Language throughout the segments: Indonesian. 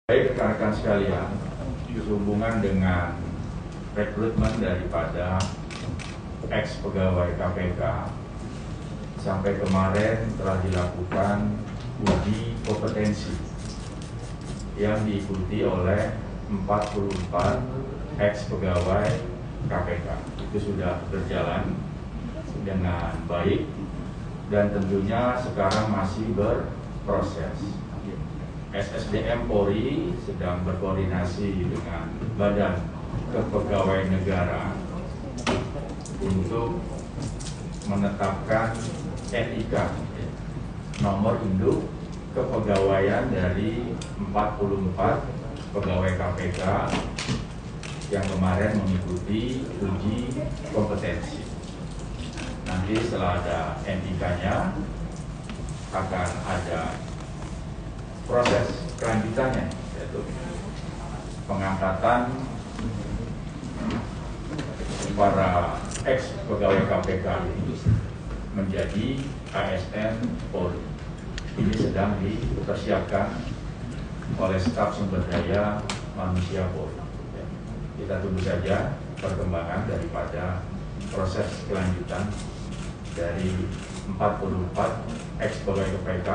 Baik rekan-rekan sekalian, sehubungan dengan rekrutmen daripada ex pegawai KPK, sampai kemarin telah dilakukan uji kompetensi yang diikuti oleh 44 ex pegawai KPK. Itu sudah berjalan dengan baik dan tentunya sekarang masih berproses. SSDM Polri sedang berkoordinasi dengan Badan Kepegawaian Negara untuk menetapkan NIK, nomor induk kepegawaian dari 44 pegawai KPK yang kemarin mengikuti uji kompetensi. Nanti setelah ada NIK-nya akan ada proses kelanjutannya, yaitu pengangkatan para ex pegawai KPK ini menjadi ASN Polri. Ini sedang dipersiapkan oleh staf sumber daya manusia Polri. Kita tunggu saja perkembangan daripada proses kelanjutan dari 44 ex pegawai KPK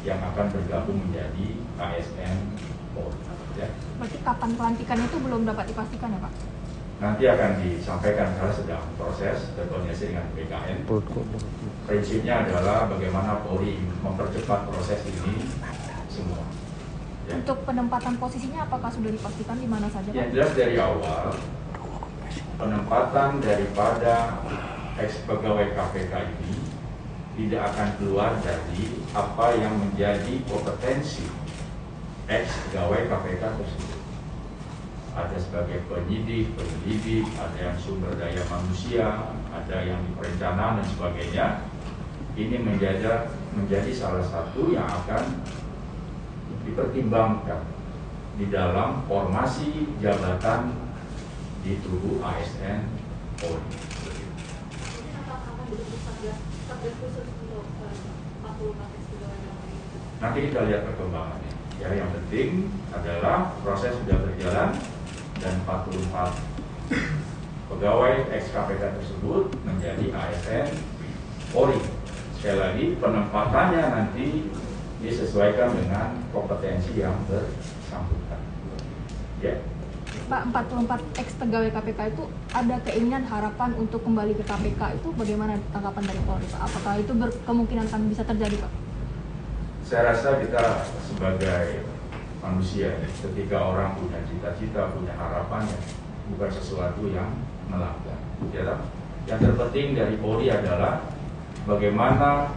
yang akan bergabung menjadi ASN Polri. Ya. Berarti kapan pelantikan itu belum dapat dipastikan ya Pak? Nanti akan disampaikan karena sedang proses berkoordinasi dengan BKN. Prinsipnya adalah bagaimana Polri mempercepat proses ini semua. Ya. Untuk penempatan posisinya apakah sudah dipastikan di mana saja Pak? Yang jelas dari awal penempatan daripada ex pegawai KPK ini tidak akan keluar dari apa yang menjadi kompetensi ex pegawai KPK tersebut. Ada sebagai penyidik, penyelidik, ada yang sumber daya manusia, ada yang di perencanaan dan sebagainya. Ini menjadi salah satu yang akan dipertimbangkan di dalam formasi jabatan di tubuh ASN Polri. Nanti kita lihat perkembangannya. Ya, yang penting adalah proses sudah berjalan dan 44 pegawai ex KPK tersebut menjadi ASN Polri. Sekali lagi penempatannya nanti disesuaikan dengan kompetensi yang bersangkutan. Ya. Pak, 44 ex pegawai KPK itu ada keinginan harapan untuk kembali ke KPK, itu bagaimana tanggapan dari Polri Pak? Apakah itu berkemungkinan akan bisa terjadi Pak? Saya rasa kita sebagai manusia, ketika orang punya cita-cita, punya harapannya, bukan sesuatu yang melanggar. Ya, yang terpenting dari Polri adalah bagaimana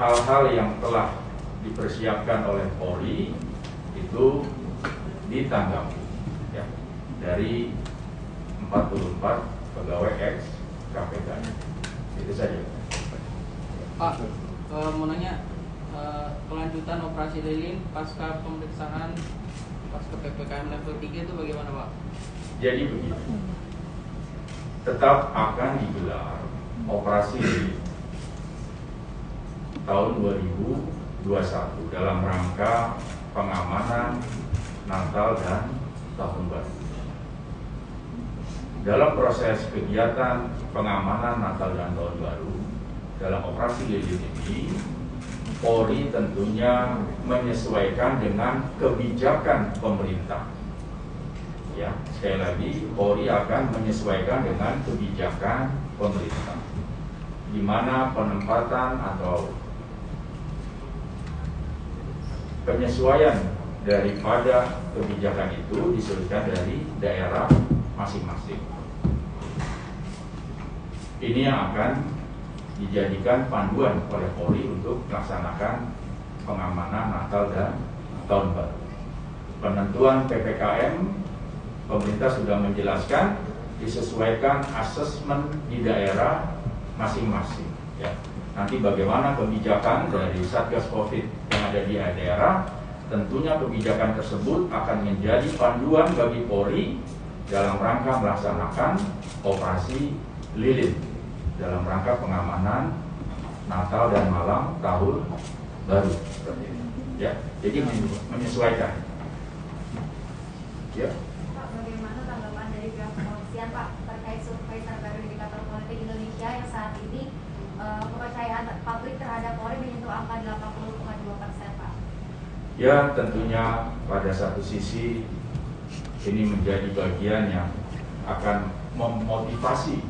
hal-hal yang telah dipersiapkan oleh Polri itu ditanggapi ya, dari 44 pegawai ex KPK. Itu saja. Pak, mau nanya kelanjutan operasi lilin pasca pemeriksaan pasca PPKM level 3 itu bagaimana Pak? Jadi begini, tetap akan digelar operasi lilin tahun 2021 dalam rangka pengamanan Natal dan Tahun Baru. Dalam proses kegiatan pengamanan Natal dan Tahun Baru, dalam operasi lilin ini, Polri tentunya menyesuaikan dengan kebijakan pemerintah. Ya, sekali lagi, Polri akan menyesuaikan dengan kebijakan pemerintah, di mana penempatan atau penyesuaian daripada kebijakan itu disesuaikan dari daerah masing-masing. Ini yang akan dijadikan panduan oleh Polri untuk melaksanakan pengamanan Natal dan Tahun Baru. Penentuan PPKM, pemerintah sudah menjelaskan disesuaikan asesmen di daerah masing-masing. Ya. Nanti bagaimana kebijakan dari Satgas Covid yang ada di daerah, tentunya kebijakan tersebut akan menjadi panduan bagi Polri dalam rangka melaksanakan operasi lilin dalam rangka pengamanan Natal dan Malam tahun baru seperti ini. Ya, jadi menyesuaikan. Ya. Pak, bagaimana tanggapan dari pihak kepolisian Pak terkait survei terbaru indikator politik Indonesia yang saat ini kepercayaan publik terhadap Polri menyentuh angka 80,2% Pak? Ya, tentunya pada satu sisi ini menjadi bagian yang akan memotivasi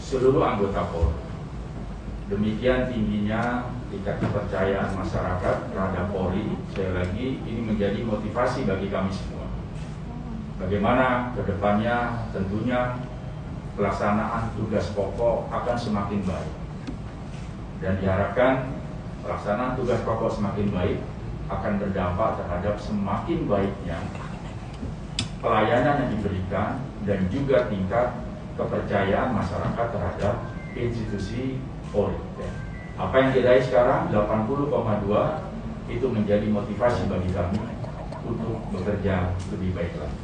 seluruh anggota Polri. Demikian tingginya tingkat kepercayaan masyarakat terhadap Polri. Sekali lagi, ini menjadi motivasi bagi kami semua. Bagaimana kedepannya tentunya pelaksanaan tugas pokok akan semakin baik. Dan diharapkan pelaksanaan tugas pokok semakin baik akan berdampak terhadap semakin baiknya pelayanan yang diberikan dan juga tingkat kepercayaan masyarakat terhadap institusi Polri. Apa yang diraih sekarang 80,2 itu menjadi motivasi bagi kami untuk bekerja lebih baik lagi.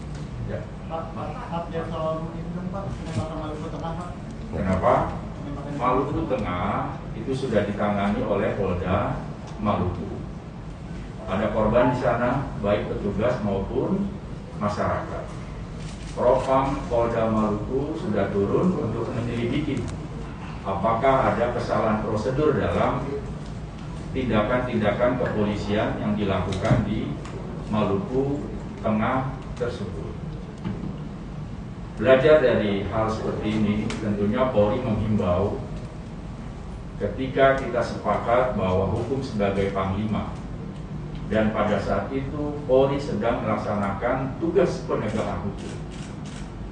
Ya. Pak, update soal itu Pak, penembakan Maluku Tengah Pak. Kenapa? Maluku Tengah itu sudah ditangani oleh Polda Maluku. Ada korban di sana, baik petugas maupun masyarakat. Propam Polda Maluku sudah turun untuk menyelidiki apakah ada kesalahan prosedur dalam tindakan-tindakan kepolisian yang dilakukan di Maluku Tengah tersebut. Belajar dari hal seperti ini, tentunya Polri menghimbau ketika kita sepakat bahwa hukum sebagai panglima dan pada saat itu Polri sedang melaksanakan tugas penegakan hukum,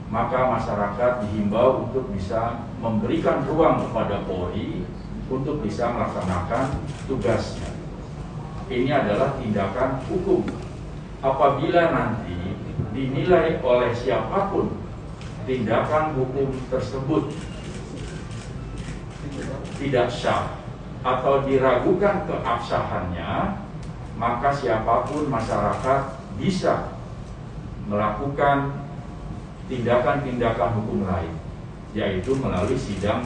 maka masyarakat dihimbau untuk bisa memberikan ruang kepada Polri untuk bisa melaksanakan tugasnya. Ini adalah tindakan hukum. Apabila nanti dinilai oleh siapapun tindakan hukum tersebut tidak sah atau diragukan keabsahannya, maka siapapun masyarakat bisa melakukan tindakan-tindakan hukum lain, yaitu melalui sidang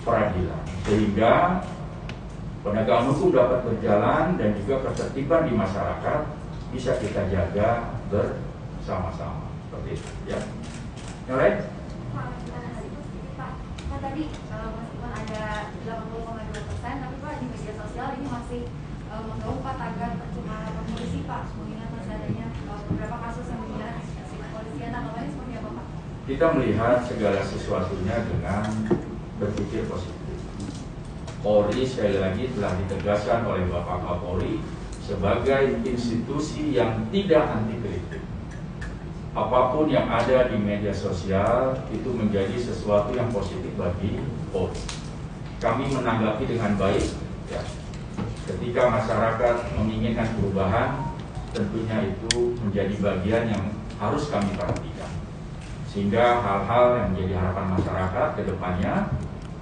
peradilan, sehingga penegakan hukum dapat berjalan dan juga ketertiban di masyarakat bisa kita jaga bersama-sama. Seperti itu, ya. Yang lain? Pak, kan tadi meskipun ada 80,2%, tapi Pak di media sosial ini masih menggaungkan tagar percuma polisi Pak, mengingat masih adanya beberapa kasus yang menyeret institusi kepolisian. Tanggapannya seperti apa Pak? Kita melihat segala sesuatunya dengan berpikir positif. Polri sekali lagi telah ditegaskan oleh Bapak Kapolri sebagai institusi yang tidak anti kritik. Apapun yang ada di media sosial itu menjadi sesuatu yang positif bagi Polri. Kami menanggapi dengan baik, ya. Ketika masyarakat menginginkan perubahan, tentunya itu menjadi bagian yang harus kami perhatikan. Sehingga hal-hal yang menjadi harapan masyarakat ke depannya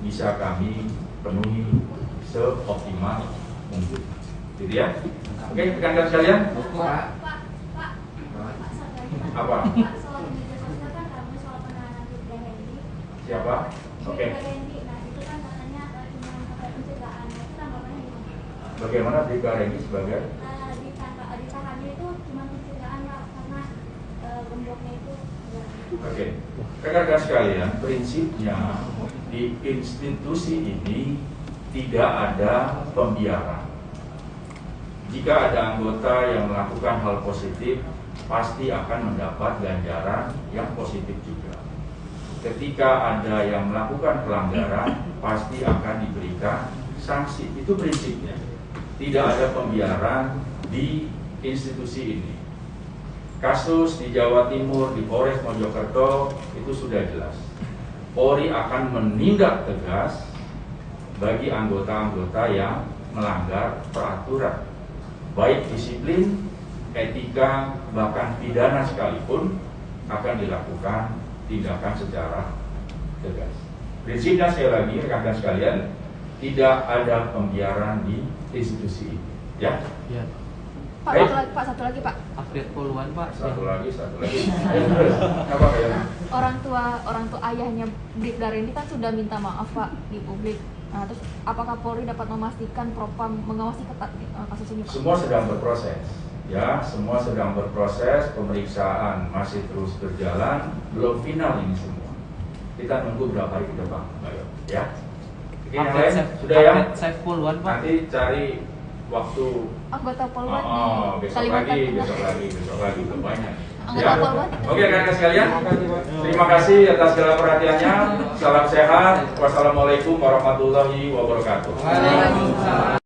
bisa kami penuhi seoptimal mungkin. Gitu ya. Oke, rekan-rekan sekalian. Pak, Apa? Pak, soal media sosial kan kami soal penahanan Bribda Hendy. Siapa? Oke. Bribda Hendy, nah itu kan katanya cuma sampai pencegahan. Itu tanggapannya gimana? Bagaimana Bribda Hendy sebagai? Ditahannya itu cuma pencegahan Pak, karena gemboknya itu Oke. Rekan-rekan sekalian, prinsipnya di institusi ini tidak ada pembiaran. Jika ada anggota yang melakukan hal positif, pasti akan mendapat ganjaran yang positif juga. Ketika ada yang melakukan pelanggaran, pasti akan diberikan sanksi. Itu prinsipnya. Tidak ada pembiaran di institusi ini. Kasus di Jawa Timur, di Polres Mojokerto, itu sudah jelas. Polri akan menindak tegas bagi anggota-anggota yang melanggar peraturan, baik disiplin, etika, bahkan pidana sekalipun akan dilakukan tindakan secara tegas. Prinsipnya sekali lagi rekan-rekan sekalian, tidak ada pembiaran di institusi ini. Ya. Ya. Pak, Baik. satu lagi Pak. Update poluan Pak. Satu lagi. Ayo terus. Apa kayak? Orang tua ayahnya Bribda Hendy kan sudah minta maaf Pak di publik. Nah, terus apakah Polri dapat memastikan Propam mengawasi ketat kasus ini, Pak? Semua sedang berproses, ya, semua sedang berproses, pemeriksaan masih terus berjalan, belum final ini semua. Kita nunggu berapa hari ke depan, ayo, ya. Ini yang lain sudah ya. Saiful Wan, Pak. Nanti cari waktu. Anggota Polwan Besok lagi, udah banyak. Anggota Polwan. Oke, rekan-rekan sekalian, terima kasih atas segala perhatiannya. Salam sehat. Wassalamualaikum warahmatullahi wabarakatuh. Waalaikumsalam.